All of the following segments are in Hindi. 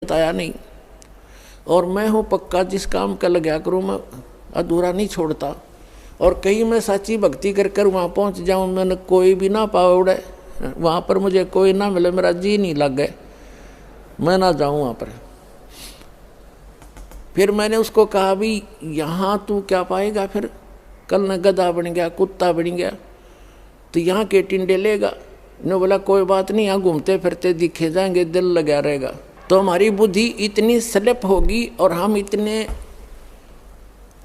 बताया नहीं। और मैं हूँ पक्का, जिस काम का लगा करूँ मैं अधूरा नहीं छोड़ता। और कहीं मैं सच्ची भक्ति कर कर वहाँ पहुँच जाऊँ, मैंने कोई भी ना पावड़े, वहाँ पर मुझे कोई ना मिले, मेरा जी नहीं लग गए, मैं ना जाऊँ वहाँ पर। फिर मैंने उसको कहा भी यहाँ तू क्या पाएगा, फिर कल न गधा बन गया, कुत्ता बन गया, तो यहाँ के टिंडे लेगा। ने बोला कोई बात नहीं, यहाँ घूमते फिरते दिखे जाएंगे, दिल लगा रहेगा। तो हमारी बुद्धि इतनी स्लिप होगी और हम इतने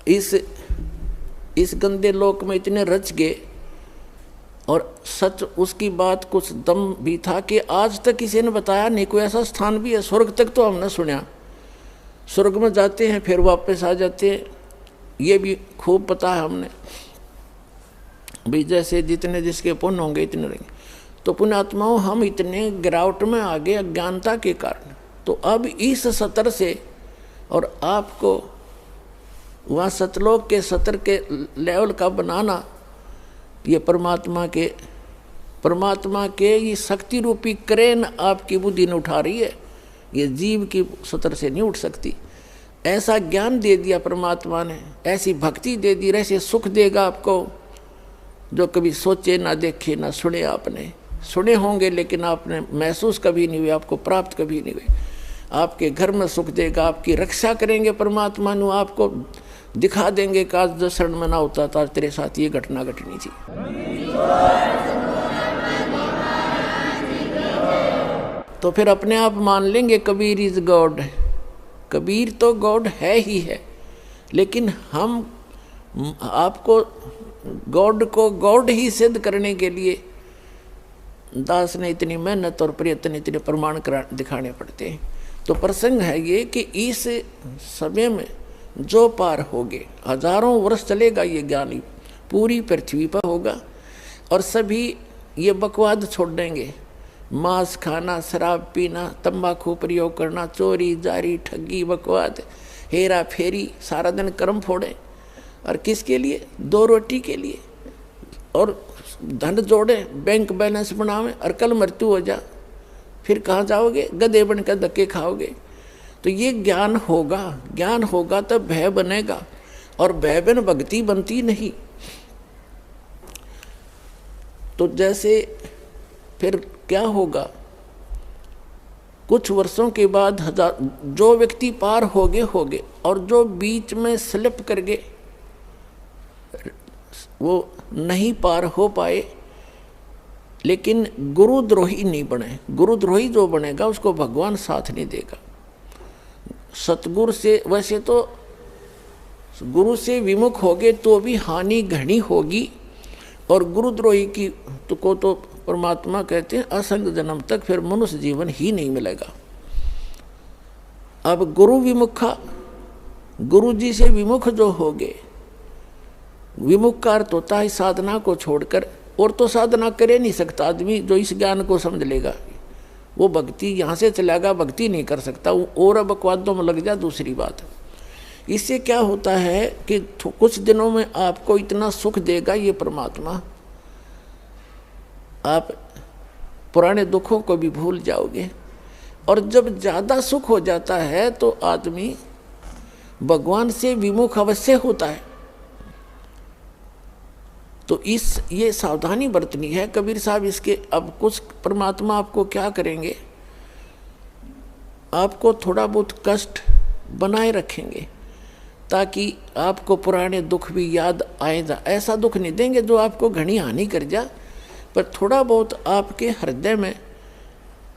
इस गंदे लोक में इतने रच गए। और सच उसकी बात कुछ दम भी था कि आज तक किसी ने बताया नहीं कोई ऐसा स्थान भी है। स्वर्ग तक तो हमने सुना, स्वर्ग में जाते हैं फिर वापस आ जाते हैं, ये भी खूब पता है हमने भी। जैसे जितने जिसके पुण्य होंगे इतने रहेंगे। तो पुण्यात्माओं, हम इतने गिरावट में आ गए अज्ञानता के कारण। तो अब इस सतर से और आपको वहाँ सतलोक के सतर के लेवल का बनाना, ये परमात्मा के ये शक्ति रूपी क्रेन आपकी बुद्धि ने उठा रही है। ये जीव की सतर से नहीं उठ सकती। ऐसा ज्ञान दे दिया परमात्मा ने, ऐसी भक्ति दे दी, ऐसे सुख देगा आपको जो कभी सोचे ना देखे ना सुने। आपने सुने होंगे लेकिन आपने महसूस कभी नहीं हुए, आपको प्राप्त कभी नहीं हुए। आपके घर में सुख देगा, आपकी रक्षा करेंगे परमात्मा नु, आपको दिखा देंगे कि आज 10 शरण में ना होता था तेरे साथ ये घटना घटनी थी। तो फिर अपने आप मान लेंगे कबीर इज गॉड। कबीर तो गॉड है ही है, लेकिन हम आपको गॉड को गॉड ही सिद्ध करने के लिए दास ने इतनी मेहनत और प्रयत्न, इतने प्रमाण दिखाने पड़ते हैं। तो प्रसंग है ये कि इस समय में जो पार होगे, हजारों वर्ष चलेगा ये ज्ञानी, पूरी पृथ्वी पर होगा और सभी ये बकवाद छोड़ देंगे। मांस खाना, शराब पीना, तंबाकू प्रयोग करना, चोरी जारी ठगी बकवाद हेरा फेरी, सारा दिन कर्म फोड़े। और किसके लिए? 2 रोटी के लिए। और धन जोड़े, बैंक बैलेंस बनावे और कल मृत्यु हो जा, फिर कहाँ जाओगे? गधे बनकर धक्के खाओगे। तो ये ज्ञान होगा तब भय बनेगा, और भय बिन भक्ति बनती नहीं। तो जैसे फिर क्या होगा, कुछ वर्षों के बाद जो व्यक्ति पार होगे और जो बीच में स्लिप कर गए वो नहीं पार हो पाए, लेकिन गुरुद्रोही नहीं बने। गुरुद्रोही जो बनेगा उसको भगवान साथ नहीं देगा। सतगुरु से, वैसे तो गुरु से विमुख होगे तो भी हानि घनी होगी, और गुरुद्रोही की को तो परमात्मा कहते हैं असंग जन्म तक फिर मनुष्य जीवन ही नहीं मिलेगा। अब गुरु विमुखा, गुरु जी से विमुख जो होगे, विमुख का अर्थ होता है साधना को छोड़कर, और तो साधना करे नहीं सकता आदमी जो इस ज्ञान को समझ लेगा। वो भक्ति यहाँ से चलेगा, भक्ति नहीं कर सकता, और अब बकवादों में लग जा, दूसरी बात। इससे क्या होता है कि कुछ दिनों में आपको इतना सुख देगा ये परमात्मा, आप पुराने दुखों को भी भूल जाओगे। और जब ज़्यादा सुख हो जाता है तो आदमी भगवान से विमुख अवश्य होता है। तो ये सावधानी बरतनी है कबीर साहब इसके। अब कुछ परमात्मा आपको क्या करेंगे, आपको थोड़ा बहुत कष्ट बनाए रखेंगे ताकि आपको पुराने दुख भी याद आए जा। ऐसा दुख नहीं देंगे जो आपको घनी हानि कर जा, पर थोड़ा बहुत आपके हृदय में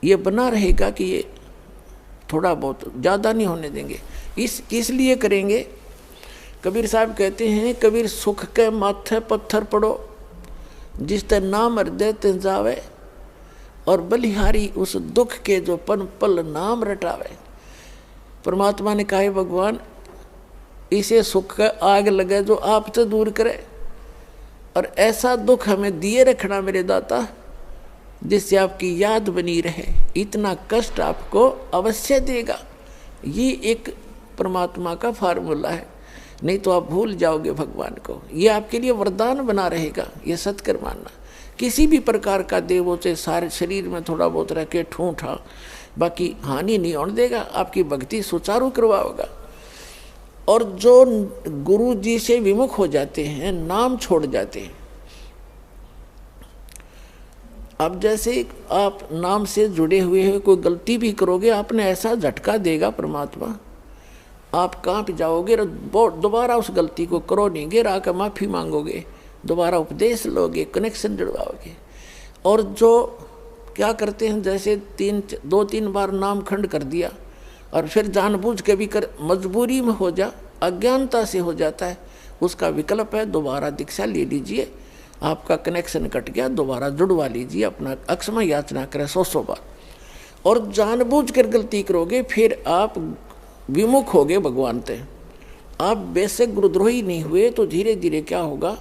ये बना रहेगा कि ये थोड़ा बहुत, ज़्यादा नहीं होने देंगे। इसलिए करेंगे। कबीर साहब कहते हैं, कबीर सुख के माथे पत्थर पड़ो, जिस ते नाम हृदय ते जावे, और बलिहारी उस दुख के जो पन पल नाम रटावे। परमात्मा ने कहा भगवान इसे सुख का आग लगे जो आप तो दूर करे, और ऐसा दुख हमें दिए रखना मेरे दाता जिससे आपकी याद बनी रहे। इतना कष्ट आपको अवश्य देगा। ये एक परमात्मा का फार्मूला है, नहीं तो आप भूल जाओगे भगवान को। ये आपके लिए वरदान बना रहेगा। ये सत्कर मानना, किसी भी प्रकार का देवों से सारे शरीर में थोड़ा बहुत रह के ठूठा बाकी हानि नहीं होने देगा, आपकी भक्ति सुचारू करवाओगा। और जो गुरु जी से विमुख हो जाते हैं, नाम छोड़ जाते हैं, अब जैसे आप नाम से जुड़े हुए हैं, कोई गलती भी करोगे आपने ऐसा झटका देगा परमात्मा, आप कांप जाओगे, दोबारा उस गलती को करो नहीं, गिर आकर माफ़ी मांगोगे, दोबारा उपदेश लोगे, कनेक्शन जुड़वाओगे। और जो क्या करते हैं, जैसे 2-3 बार नाम खंड कर दिया और फिर जानबूझ के भी कर, मजबूरी में हो जा, अज्ञानता से हो जाता है, उसका विकल्प है दोबारा दीक्षा ले लीजिए, आपका कनेक्शन कट गया, दोबारा जुड़वा लीजिए, अपना अक्षमा याचना करें 100 बार। और जानबूझ कर गलती करोगे फिर आप विमुख होगे भगवान से। आप बेशक गुरुद्रोही नहीं हुए तो धीरे धीरे क्या होगा,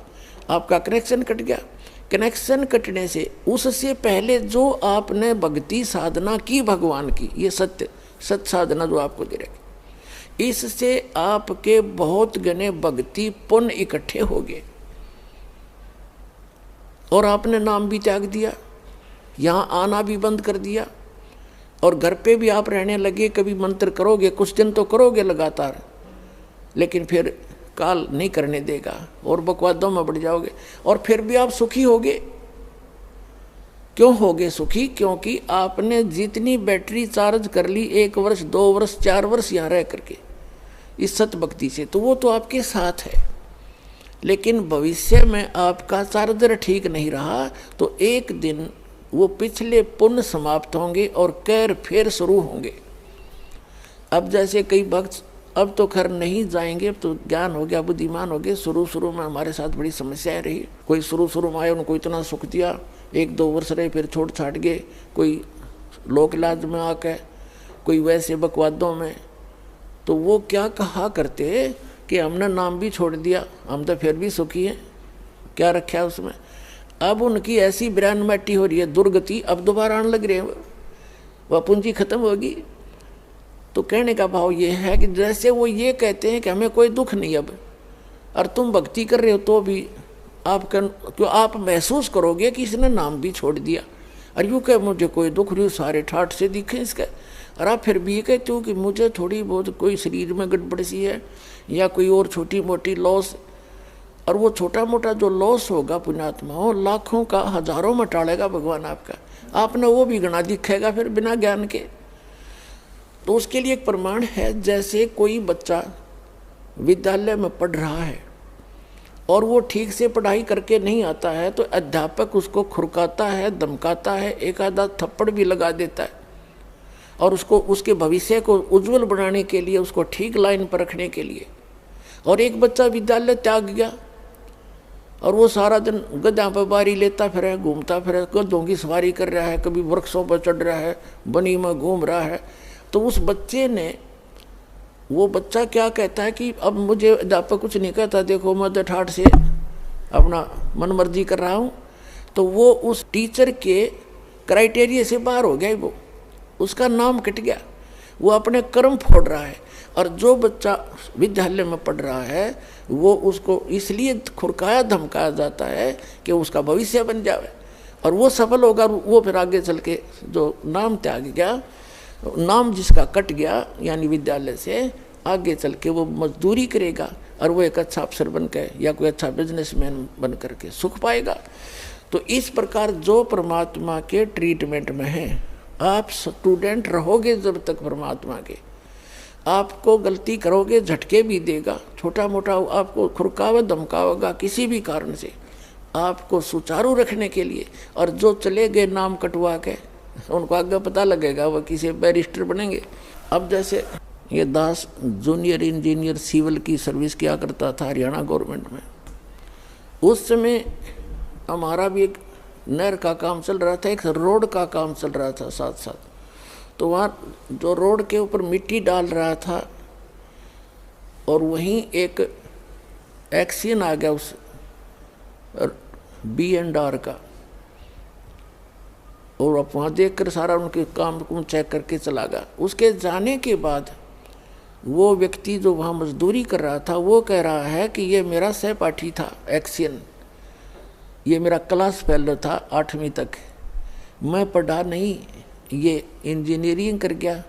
आपका कनेक्शन कट गया। कनेक्शन कटने से उससे पहले जो आपने भक्ति साधना की भगवान की, ये सत्य साधना जो आपको दे रही, इससे आपके बहुत गने भक्ति पुण्य इकट्ठे हो गए और आपने नाम भी त्याग दिया, यहाँ आना भी बंद कर दिया और घर पे भी आप रहने लगे। कभी मंत्र करोगे, कुछ दिन तो करोगे लगातार, लेकिन फिर काल नहीं करने देगा और बकवादों में बढ़ जाओगे और फिर भी आप सुखी होगे। क्यों होगे सुखी? क्योंकि आपने जितनी बैटरी चार्ज कर ली 1 वर्ष 2 वर्ष 4 वर्ष यहाँ रह करके इस सत भक्ति से, तो वो तो आपके साथ है। लेकिन भविष्य में आपका चार्जर ठीक नहीं रहा तो एक दिन वो पिछले पुण्य समाप्त होंगे और कैर फिर शुरू होंगे। अब जैसे कई भक्त अब तो खैर नहीं जाएंगे, अब तो ज्ञान हो गया, बुद्धिमान हो गए। शुरू में हमारे साथ बड़ी समस्याएं रही। कोई शुरू में आए, उनको इतना सुख दिया, 1-2 वर्ष रहे, फिर छोड़ छाट गए। कोई लोक इलाज में आके, कोई वैसे बकवादों में। तो वो क्या कहा करते कि हमने नाम भी छोड़ दिया, हम तो फिर भी सुखी हैं, क्या रखा है उसमें। अब उनकी ऐसी ब्रांड मैटी हो रही है, दुर्गति, अब दोबारा आने लग रहे हैं, वह पूंजी खत्म होगी। तो कहने का भाव ये है कि जैसे वो ये कहते हैं कि हमें कोई दुख नहीं अब, और तुम भक्ति कर रहे हो तो भी आप महसूस करोगे कि इसने नाम भी छोड़ दिया। और यूँ कह मुझे कोई दुख नहीं, सारे ठाठ से दिखे इसका। और आप फिर भी ये कहते हो कि मुझे थोड़ी बहुत कोई शरीर में गड़बड़ सी है या कोई और छोटी मोटी लॉस। और वो छोटा मोटा जो लॉस होगा पुण्यात्मा हो, लाखों का हजारों में टालेगा भगवान आपका, आपने वो भी गणा दिखेगा फिर बिना ज्ञान के। तो उसके लिए एक प्रमाण है, जैसे कोई बच्चा विद्यालय में पढ़ रहा है और वो ठीक से पढ़ाई करके नहीं आता है तो अध्यापक उसको खुरकाता है, धमकाता है, एक आधा थप्पड़ भी लगा देता है और उसको उसके भविष्य को उज्जवल बनाने के लिए, उसको ठीक लाइन पर रखने के लिए। और एक बच्चा विद्यालय त्याग गया और वो सारा दिन गधा पर बारी लेता फिर, घूमता फिर, गधों की सवारी कर रहा है, कभी वृक्षों पर चढ़ रहा है, बनी में घूम रहा है। तो उस बच्चे ने, वो बच्चा क्या कहता है कि अब मुझे अध्यापक कुछ नहीं कहता, देखो मैं तो ठाठ से अपना मनमर्जी कर रहा हूँ। तो वो उस टीचर के क्राइटेरिया से बाहर हो गया, वो उसका नाम कट गया, वो अपने कर्म फोड़ रहा है। और जो बच्चा विद्यालय में पढ़ रहा है वो उसको इसलिए खुरकाया धमकाया जाता है कि उसका भविष्य बन जाए और वो सफल होगा। वो फिर आगे चल के जो नाम त्याग गया, नाम जिसका कट गया यानी विद्यालय से, आगे चल के वो मजदूरी करेगा और वो एक अच्छा अफसर बन के या कोई अच्छा बिजनेसमैन बन करके सुख पाएगा। तो इस प्रकार जो परमात्मा के ट्रीटमेंट में है, आप स्टूडेंट रहोगे जब तक परमात्मा के, आपको गलती करोगे झटके भी देगा, छोटा मोटा आपको खुरकावा धमकावेगा किसी भी कारण से, आपको सुचारू रखने के लिए। और जो चले गए नाम कटवा के, उनको आगे पता लगेगा वो किसी बैरिस्टर बनेंगे। अब जैसे ये दास जूनियर इंजीनियर सिविल की सर्विस किया करता था हरियाणा गवर्नमेंट में, उस समय हमारा भी एक नहर का काम चल रहा था, एक रोड का काम चल रहा था साथ साथ। तो वहाँ जो रोड के ऊपर मिट्टी डाल रहा था और वहीं एक एक्सीडेंट आ गया उस B&R का, और अब वहाँ देख कर सारा उनके काम को चेक करके चला गया। उसके जाने के बाद वो व्यक्ति जो वहाँ मजदूरी कर रहा था वो कह रहा है कि ये मेरा सहपाठी था एक्सीडेंट, ये मेरा क्लास फेलो था 8वीं तक, मैं पढ़ा नहीं, ये इंजीनियरिंग कर गया,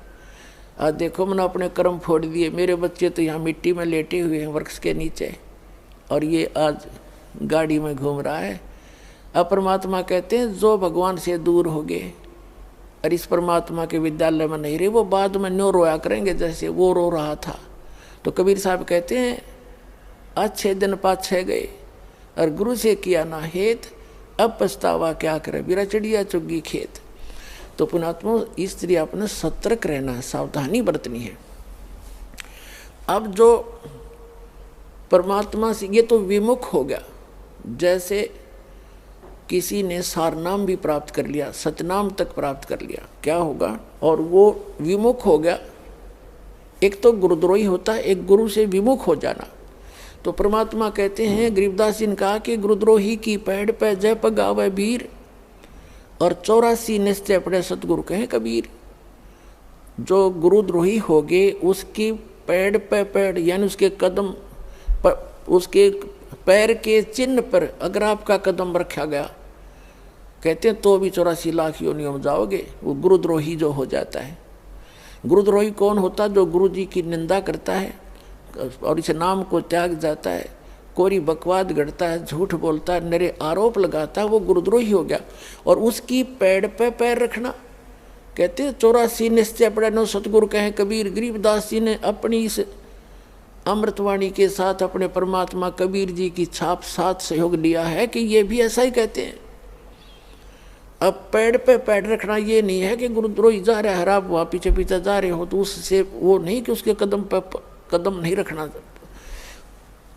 आज देखो मैंने अपने कर्म फोड़ दिए, मेरे बच्चे तो यहाँ मिट्टी में लेटे हुए हैं वृक्ष के नीचे, और ये आज गाड़ी में घूम रहा है। अब परमात्मा कहते हैं जो भगवान से दूर हो गए और इस परमात्मा के विद्यालय में नहीं रहे, वो बाद में न्यो रोया करेंगे जैसे वो रो रहा था। तो कबीर साहब कहते हैं अच्छे दिन पाछे गए और गुरु से किया ना हेत, अब पछतावा क्या करे, बिरा चिड़िया चुगी खेत। तो पुणात्मा इस तरह अपने सतर्क रहना है, सावधानी बरतनी है। अब जो परमात्मा से ये तो विमुख हो गया, जैसे किसी ने सारनाम भी प्राप्त कर लिया, सतनाम तक प्राप्त कर लिया, क्या होगा, और वो विमुख हो गया। एक तो गुरुद्रोही होता है, एक गुरु से विमुख हो जाना। तो परमात्मा कहते हैं, गरीबदास जी ने कहा कि गुरुद्रोही की पैड़ पे जय पगावे वीर, और 84 निश्चय पड़े सतगुरु कहें कबीर। जो गुरुद्रोही हो गए उसकी पैड़ पे पैड़ यानी उसके कदम पर, उसके पैर के चिन्ह पर अगर आपका कदम रखा गया, कहते हैं तो भी 84 लाख योनियों में जाओगे। वो गुरुद्रोही जो हो जाता है। गुरुद्रोही कौन होता? जो गुरु जी की निंदा करता है और इस नाम को त्याग जाता है, कोरी बकवाद गढ़ता है, झूठ बोलता है, नरे आरोप लगाता है, वो गुरुद्रोही हो गया। और उसकी पैड़ पे पैर रखना, कहते हैं 84 निश्चय पड़े नो सतगुरु कहें कबीर। गरीबदास जी ने अपनी इस अमृतवाणी के साथ अपने परमात्मा कबीर जी की छाप साथ सहयोग लिया है कि ये भी ऐसा ही कहते हैं। अब पैड़ पे पैड़ रखना ये नहीं है कि गुरुद्रोही जा रहा है, आप वहाँ पीछे पीछे जा रहे हो तो उससे वो नहीं कि उसके कदम पे कदम नहीं रखना।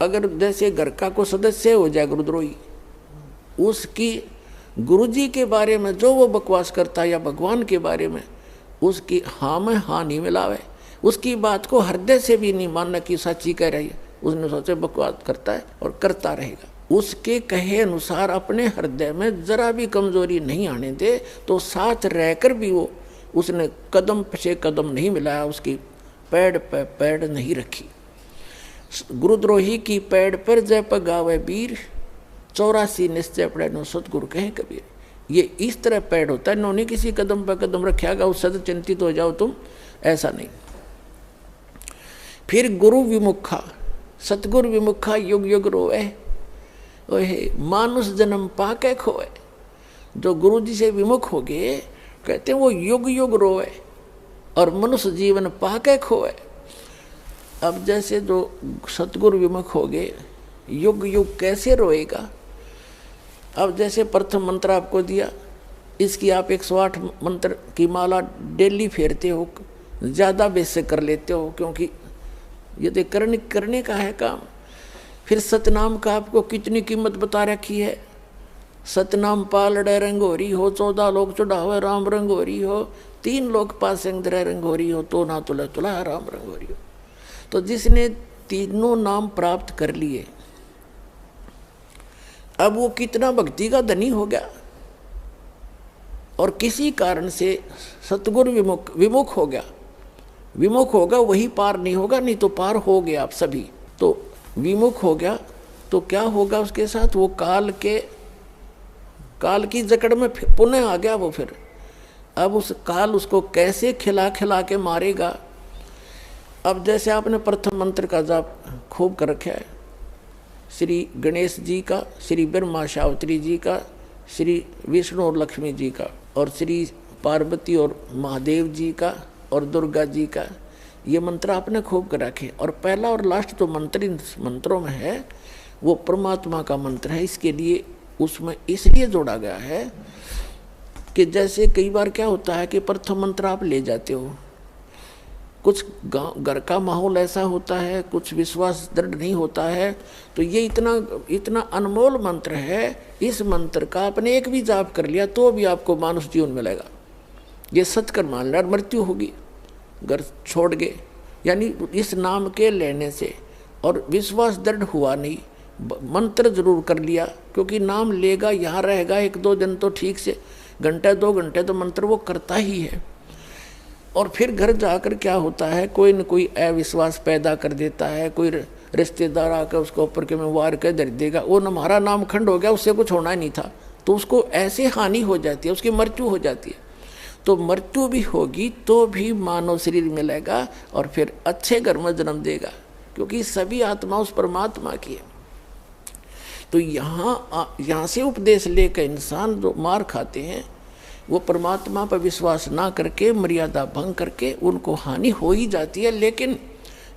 अगर जैसे घर का कोई सदस्य हो जाए गुरुद्रोही, उसकी गुरुजी के बारे में जो वो बकवास करता है या भगवान के बारे में, उसकी हाँ में हाँ नहीं मिलावे, उसकी बात को हृदय से भी नहीं मानना कि सच्ची कह रही है, उसने सोचे बकवास करता है और करता रहेगा। उसके कहे अनुसार अपने हृदय में जरा भी कमजोरी नहीं आने दे, तो साथ रहकर भी वो उसने कदम से कदम नहीं मिलाया, उसकी पैड़ पे पैड़ नहीं रखी। गुरुद्रोही की पैड़ पर जय पगावे वीर, 84 निश्चय पड़े नो सतगुरु कहें कबीर। ये इस तरह पैड़ होता है, इन्होंने किसी कदम पर कदम रखेगा उससे तो चिंतित हो जाओ तुम, ऐसा नहीं। फिर गुरु विमुखा, सतगुरु विमुखा युग युग रोए, ओहे मानुष जन्म पाके खोए। जो गुरु जी से विमुख हो गए, कहते हैं वो युग युग रोए और मनुष्य जीवन पाके खोए। अब जैसे जो सतगुरु विमुख हो गए, युग युग कैसे रोएगा? अब जैसे प्रथम मंत्र आपको दिया, इसकी आप 108 मंत्र की माला डेली फेरते हो, ज़्यादा बेस से कर लेते हो, क्योंकि ये तो करने का है काम। फिर सतनाम का आपको कितनी कीमत बता रखी है। सतनाम पालड़े रंगोरी हो, 14 लोग चढ़ावे राम रंगोरी हो, 3 लोग पासेंग दरे रंगोरी हो, तो ना तुला तुला राम रंगोरी हो। तो जिसने तीनों नाम प्राप्त कर लिए, अब वो कितना भक्ति का धनी हो गया। और किसी कारण से सतगुरु विमुख हो गया, विमुख होगा वही पार नहीं होगा, नहीं तो पार हो गया आप सभी। तो विमुख हो गया तो क्या होगा उसके साथ? वो काल की जकड़ में पुनः आ गया वो। फिर अब उस काल उसको कैसे खिला खिला के मारेगा। अब जैसे आपने प्रथम मंत्र का जाप खूब कर रखा है, श्री गणेश जी का, श्री ब्रह्मा शावत्री जी का, श्री विष्णु और लक्ष्मी जी का, और श्री पार्वती और महादेव जी का, और दुर्गा जी का, ये मंत्र आपने खूब कर रखे। और पहला और लास्ट जो मंत्र इन मंत्रों में है वो परमात्मा का मंत्र है। इसके लिए उसमें इसलिए जोड़ा गया है कि जैसे कई बार क्या होता है कि प्रथम मंत्र आप ले जाते हो, कुछ घर का माहौल ऐसा होता है, कुछ विश्वास दृढ़ नहीं होता है, तो ये इतना अनमोल मंत्र है, इस मंत्र का आपने एक भी जाप कर लिया तो भी आपको मानुष जीवन मिलेगा। ये सत्कर मान लिया और मृत्यु होगी घर छोड़ गए, यानी इस नाम के लेने से। और विश्वास दृढ़ हुआ नहीं, मंत्र जरूर कर लिया, क्योंकि नाम लेगा यहाँ रहेगा 1-2 दिन तो ठीक से, घंटे 2 घंटे तो मंत्र वो करता ही है। और फिर घर जाकर क्या होता है, कोई न कोई अविश्वास पैदा कर देता है, कोई रिश्तेदार आकर उसको ऊपर के में वार कर धर देगा, वो हमारा नाम खंड हो गया, उससे कुछ होना ही नहीं था, तो उसको ऐसे हानि हो जाती है, उसकी मृत्यु हो जाती है। तो मृत्यु भी होगी तो भी मानव शरीर मिलेगा और फिर अच्छे घर में जन्म देगा, क्योंकि सभी आत्मा उस परमात्मा की है। तो यहाँ से उपदेश लेकर इंसान जो मार खाते हैं वो परमात्मा पर विश्वास ना करके, मर्यादा भंग करके, उनको हानि हो ही जाती है। लेकिन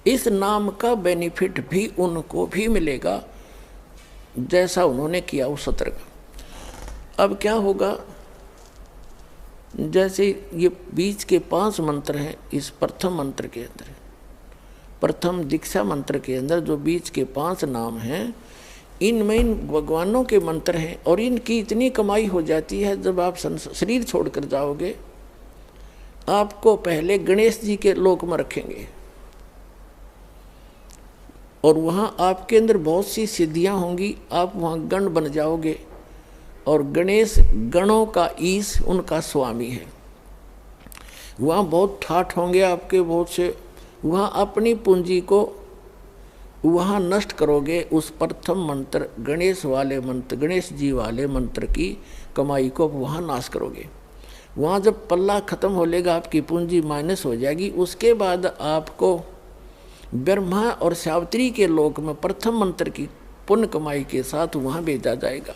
इस नाम का बेनिफिट भी उनको भी मिलेगा जैसा उन्होंने किया उस सत्र का। अब क्या होगा, जैसे ये बीच के 5 मंत्र हैं, इस प्रथम मंत्र के अंदर, प्रथम दीक्षा मंत्र के अंदर जो बीच के 5 नाम हैं, इनमें इन भगवानों के मंत्र हैं और इनकी इतनी कमाई हो जाती है। जब आप शरीर छोड़कर जाओगे, आपको पहले गणेश जी के लोक में रखेंगे और वहाँ आपके अंदर बहुत सी सिद्धियाँ होंगी, आप वहाँ गण बन जाओगे और गणेश गणों का ईश उनका स्वामी है। वहाँ बहुत ठाठ होंगे आपके बहुत से, वहाँ अपनी पूंजी को वहाँ नष्ट करोगे। उस प्रथम मंत्र गणेश वाले मंत्र, गणेश जी वाले मंत्र की कमाई को वहाँ नाश करोगे। वहाँ जब पल्ला खत्म हो लेगा, आपकी पूंजी माइनस हो जाएगी। उसके बाद आपको ब्रह्मा और सावित्री के लोक में प्रथम मंत्र की पुण्य कमाई के साथ वहाँ भेजा जाएगा।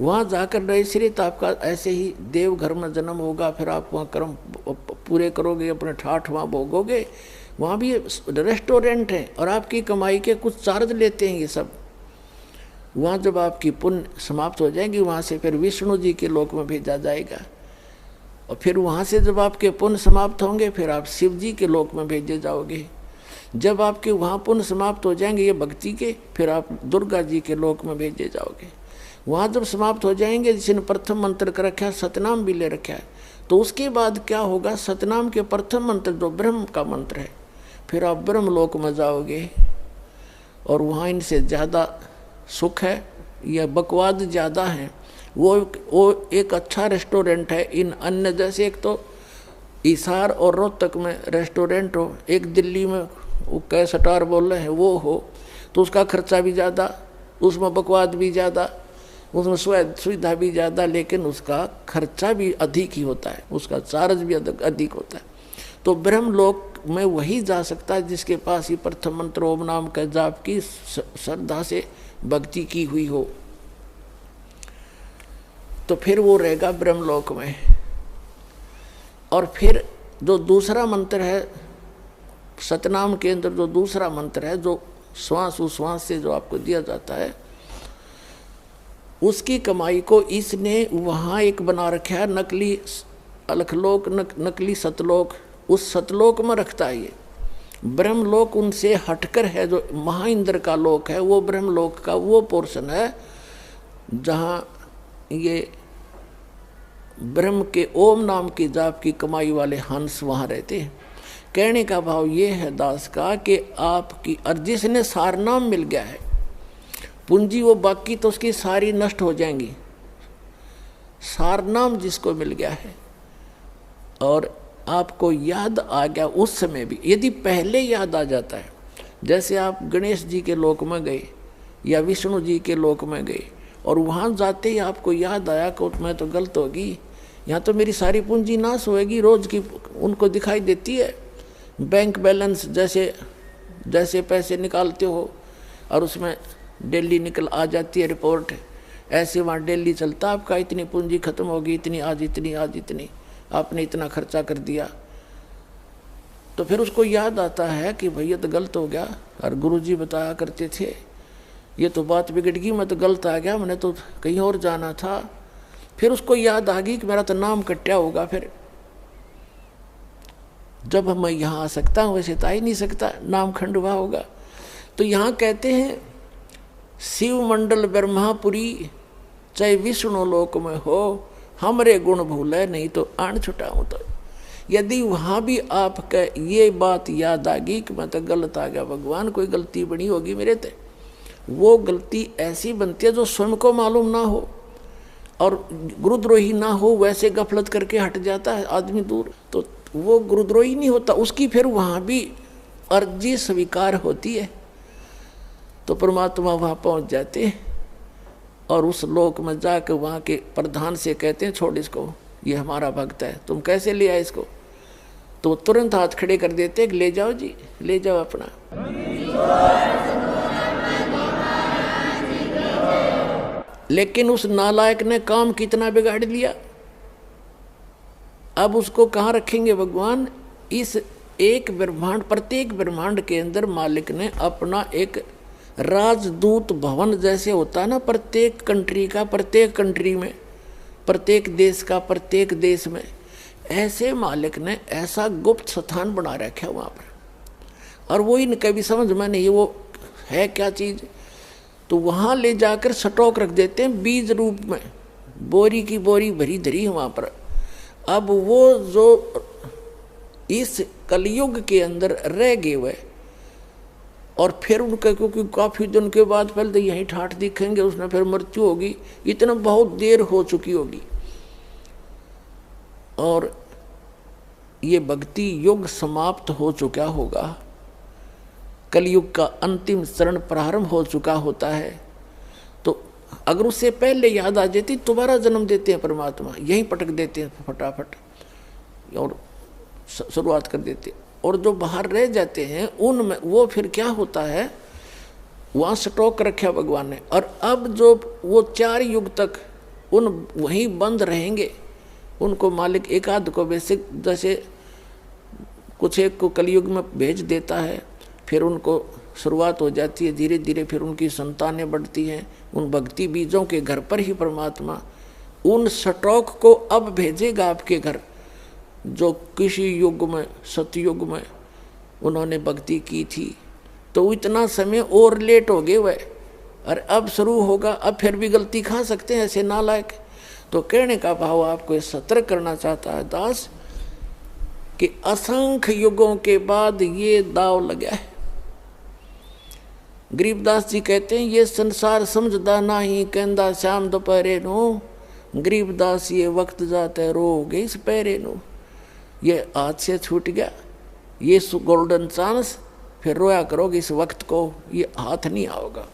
वहाँ जाकर नैश्रित आपका ऐसे ही देव घर में जन्म होगा। फिर आप वहाँ कर्म पूरे करोगे, अपने ठाठ वहाँ भोगोगे। वहाँ भी रेस्टोरेंट है और आपकी कमाई के कुछ चार्ज लेते हैं ये सब। वहाँ जब आपकी पुण्य समाप्त हो जाएगी, वहाँ से फिर विष्णु जी के लोक में भेजा जाएगा और फिर वहाँ से जब आपके पुण्य समाप्त होंगे, फिर आप शिव जी के लोक में भेजे जाओगे। जब आपके वहाँ पुण्य समाप्त हो जाएंगे ये भक्ति के, फिर आप दुर्गा जी के लोक में भेजे जाओगे। वहाँ जब समाप्त हो जाएंगे, जिसने प्रथम मंत्र का रखा है, सतनाम भी ले रखा है, तो उसके बाद क्या होगा, सतनाम के प्रथम मंत्र जो ब्रह्म का मंत्र है, फिर आप ब्रह्म लोक में जाओगे और वहाँ इनसे ज़्यादा सुख है या बकवाद ज़्यादा है। वो एक अच्छा रेस्टोरेंट है। इन अन्य जैसे एक तो हिसार और रोहतक में रेस्टोरेंट हो, एक दिल्ली में वो कैसटार बोल रहे हैं वो हो, तो उसका खर्चा भी ज़्यादा, उसमें बकवाद भी ज़्यादा, उसमें सुविधा भी ज़्यादा, लेकिन उसका खर्चा भी अधिक ही होता है, उसका चार्ज भी अधिक होता है। तो ब्रह्मलोक में वही जा सकता है जिसके पास ही प्रथम मंत्र ओम नाम का जाप की श्रद्धा से भक्ति की हुई हो, तो फिर वो रहेगा ब्रह्मलोक में। और फिर जो दूसरा मंत्र है सतनाम के अंदर, जो दूसरा मंत्र है जो श्वास उश्वास से जो आपको दिया जाता है, उसकी कमाई को इसने वहाँ एक बना रखा है, नकली अलखलोक, नकली सतलोक। उस सतलोक में रखता है ये। ब्रह्मलोक उनसे हटकर है, जो महाइंद्र का लोक है, वो ब्रह्मलोक का वो पोर्शन है जहाँ ये ब्रह्म के ओम नाम की जाप की कमाई वाले हंस वहाँ रहते हैं। कहने का भाव ये है दास का कि आपकी अर्जी से सार नाम मिल गया है, पूंजी वो बाकी तो उसकी सारी नष्ट हो जाएंगी। सार नाम जिसको मिल गया है और आपको याद आ गया उस समय भी, यदि पहले याद आ जाता है, जैसे आप गणेश जी के लोक में गए या विष्णु जी के लोक में गए और वहाँ जाते ही आपको याद आया कि मैं तो गलत होगी, यहाँ तो मेरी सारी पूंजी नाश होएगी, रोज की उनको दिखाई देती है बैंक बैलेंस, जैसे पैसे निकालते हो और उसमें डेली निकल आ जाती है रिपोर्ट, ऐसे वहाँ डेली चलता आपका इतनी पूंजी खत्म होगी, इतनी आज इतनी आपने इतना खर्चा कर दिया। तो फिर उसको याद आता है कि भैया तो गलत हो गया, और गुरुजी बताया करते थे ये तो बात बिगड़ गई, मैं तो गलत आ गया, मैंने तो कहीं और जाना था। फिर उसको याद आ गई कि मेरा तो नाम कट्या होगा, फिर जब मैं यहाँ आ सकता हूँ वैसे तो आ ही नहीं सकता, नाम खंडवा होगा। तो यहाँ कहते हैं शिव मंडल ब्रह्मापुरी चाहे विष्णु लोक में हो, हमरे गुण भूले नहीं तो आन छुटाऊँ। तो यदि वहाँ भी आपका ये बात याद आ गई कि मैं तो गलत आ गया, भगवान कोई गलती बनी होगी मेरे ते, वो गलती ऐसी बनती है जो स्वयं को मालूम ना हो और गुरुद्रोही ना हो, वैसे गफलत करके हट जाता है आदमी दूर, तो वो गुरुद्रोही नहीं होता, उसकी फिर वहाँ भी अर्जी स्वीकार होती है। तो परमात्मा वहाँ पहुँच जाते हैं और उस लोक में जाकर वहाँ के प्रधान से कहते हैं छोड़ इसको, ये हमारा भक्त है, तुम कैसे ले आए इसको? तो तुरंत हाथ खड़े कर देते, ले जाओ जी, ले जाओ अपना। लेकिन उस नालायक ने काम कितना बिगाड़ लिया। अब उसको कहाँ रखेंगे भगवान? इस एक ब्रह्मांड, प्रत्येक ब्रह्मांड के अंदर मालिक ने अपना एक राजदूत भवन जैसे होता है ना, प्रत्येक कंट्री का, प्रत्येक कंट्री में, प्रत्येक देश का प्रत्येक देश में, ऐसे मालिक ने ऐसा गुप्त स्थान बना रखा है वहाँ पर। और वो इनके भी समझ में नहीं वो है क्या चीज़, तो वहाँ ले जाकर स्टॉक रख देते हैं बीज रूप में, बोरी की बोरी भरी धरी है वहाँ पर। अब वो जो इस कलयुग के अंदर रह गए हुए, और फिर उनका, क्योंकि काफ़ी दिन के बाद पहले तो यहीं ठाठ दिखेंगे, उसने फिर मृत्यु होगी, इतना बहुत देर हो चुकी होगी, और ये भक्ति युग समाप्त हो चुका होगा, कलयुग का अंतिम चरण प्रारंभ हो चुका होता है। तो अगर उससे पहले याद आ जाती, दोबारा जन्म देते हैं परमात्मा, यहीं पटक देते हैं फटाफट और शुरुआत कर देते। और जो बाहर रह जाते हैं उनमें वो फिर क्या होता है, वहाँ स्टॉक रखा भगवान ने। और अब जो वो 4 युग तक उन वहीं बंद रहेंगे, उनको मालिक एक आध को वैसे जैसे कुछ एक को कलयुग में भेज देता है, फिर उनको शुरुआत हो जाती है धीरे धीरे, फिर उनकी संतानें बढ़ती हैं, उन भक्ति बीजों के घर पर ही परमात्मा उन स्टॉक को अब भेजेगा आपके घर, जो किसी युग में, सतयुग में उन्होंने भक्ति की थी। तो इतना समय और लेट हो गए वह, और अब शुरू होगा, अब फिर भी गलती खा सकते हैं ऐसे नालायक। तो कहने का भाव आपको सतर्क करना चाहता है दास कि असंख्य युगों के बाद ये दाव लगा है। गरीबदास जी कहते हैं, ये संसार समझदा नहीं, कहंदा श्याम दोपहरे नो, गरीबदास ये वक्त जाते रोगे इस पैरे नो। ये हाथ से छूट गया, ये गोल्डन चांस, फिर रोया करोगे इस वक्त को, ये हाथ नहीं आओगा।